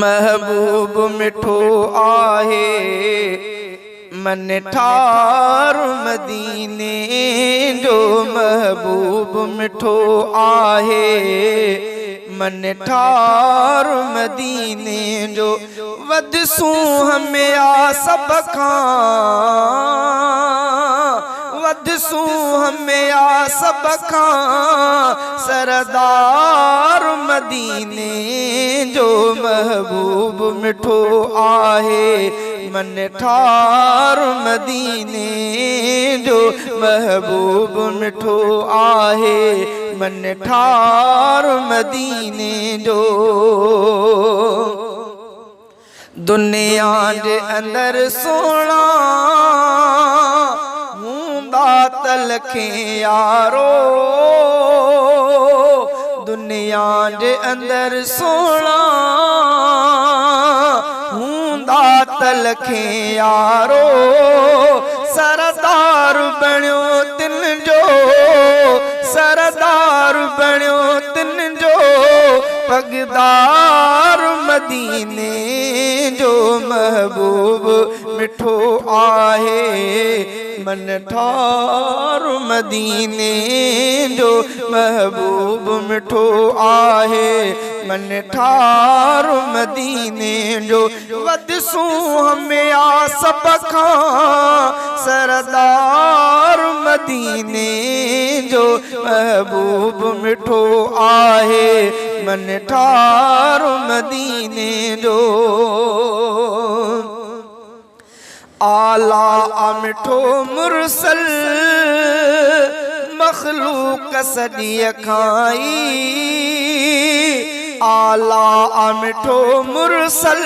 महबूब मिठो आहे मन ठार मदीने जो। महबूब मिठो आहे मन ठार मदीने जो। वदसूं हमें आ सब खां, वदसूं हमें आ सब खां सरदार मदीने जो। महबूब मिठो आहे मन ठार मदीने जो। महबूब मिठो आहे मन ठार मदीने जो। दुनिया जे अंदर सोना हूंदा तलखे यारो। दुनिया जे अंदर सोना हूंदा तलखे यारो। सरदार बणियो तिन जो, सरदार बणियो तिन जो। पगदार मदीने जो। महबूब मिठो आहे मन ठार मदीने जो। महबूब मिठो आहे मन ठार मदीने जो। वदसूं हमें आ सब खां सरदार मदीने जो। महबूब मिठो आहे मन ठार मदीने जो। आला मिठो मुरसल मखलूक सॾीअ खाई। आला मिठो मुरसल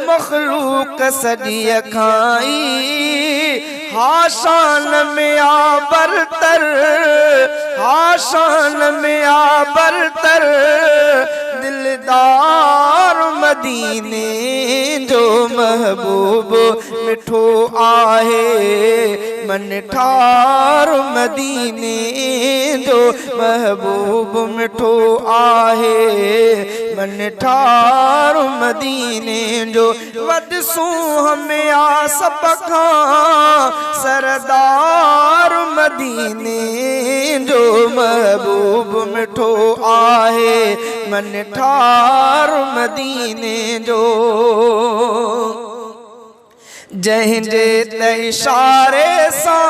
मखलूक सॾीअ खाई। हाशान में आ बरतर, हाशान में आ बरतर दिलदार मदीने जो। महबूब मिठो आहे मन ठार मदीने जो। महबूब मिठो आहे मन ठार मदीने जो। वदसूं हमें आ सब खां सरदार मदीने जो। महबूब मिठो आहे मन ठार मदीने जो। जंहिंजे त इशारे सां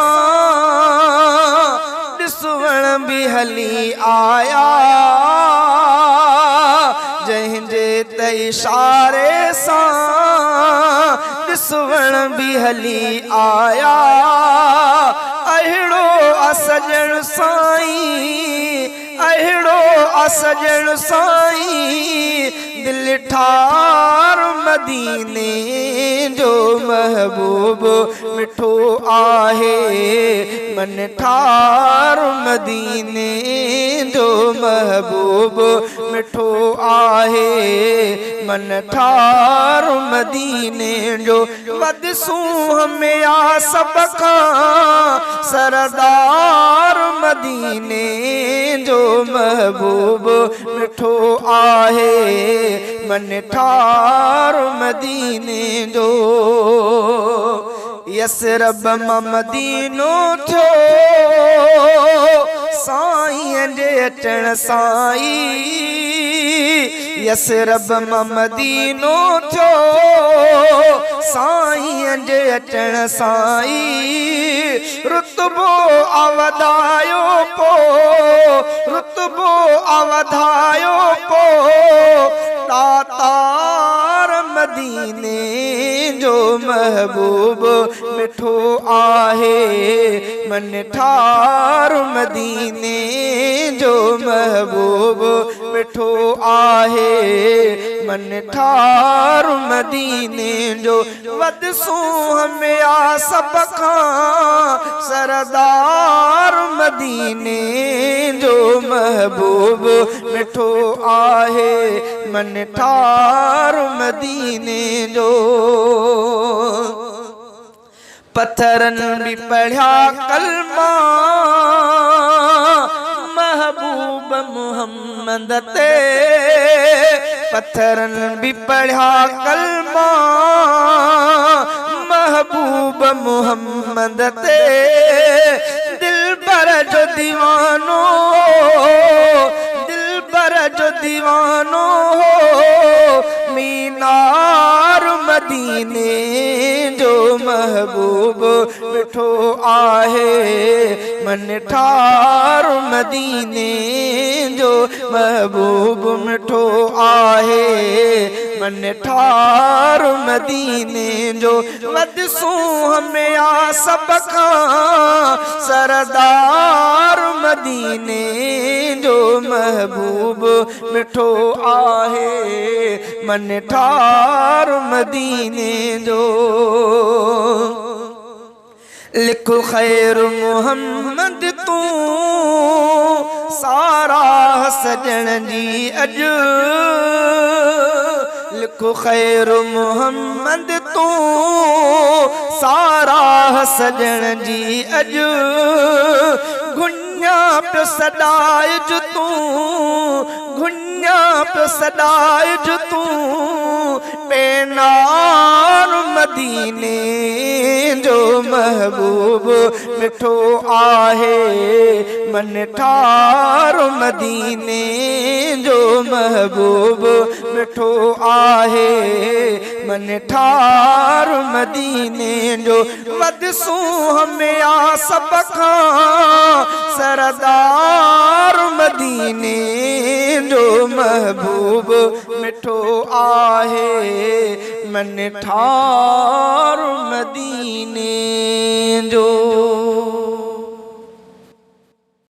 ॾिसवण बि हली आया। जंहिंजे त इशारे सां ॾिसवण बि हली आया। अहिड़ो असजण साईं, अहिड़ो असजण साईं दिल ठार मदीने जो। महबूब मिठो आहे मन ठार मदीने जो। महबूब मिठो आहे मन ठार मदीने जो। वदसूं हमें आ सब खां सरदार मदीने जो। महबूब मिठो आहे मन ठार मदीने जो। यसरब मां मदीनो थियो साईं जे अचण साईं। यसरब मां मदीनो थियो साईं जे अचण साईं। रुतबो अवधायो पो, रुतबो अवधायो पो दातार मदीने जो। महबूब मिठो आहे मन ठार मदीने जो। महबूब मिठो आहे मन ठार मदीने जो। वदसूं हमें आ सब खां सरदार मदीने जो। महबूब मिठो आहे मन ठार मदीने जो। पत्थरन भी पढ़ा कलमा महबूब मुहम्मद ते पत्थरन भी पढ़ा कलमा महबूब मुहम्मद ते दिल पर जो दीवानो दिल पर जो दीवानो मीनार मदीने जो महबूब मिठो आहे मन ठार मदीने जो महबूब मिठो आहे मन ठार मदीने जो वदसू हमें आ सब खां सरदार मदीने जो महबूब मिठो आहे मन ठार मदीने जो लिखो खैर मोहम्मद तू सारा सजन जी अज लिखो खैर मोहम्मद तू सारा सजन जी अज गुन्या पे सदाए जो तू गुन्या पे सदाए जो तू पेनार मदीने जो महबूब मिठो आहे मन ठार मदीने जो महबूब मिठो आहे मन ठार मदीने जो वदसू हमें आ सब खां सरदार मदीने जो महबूब मिठो आहे मन ठार मदीने जो।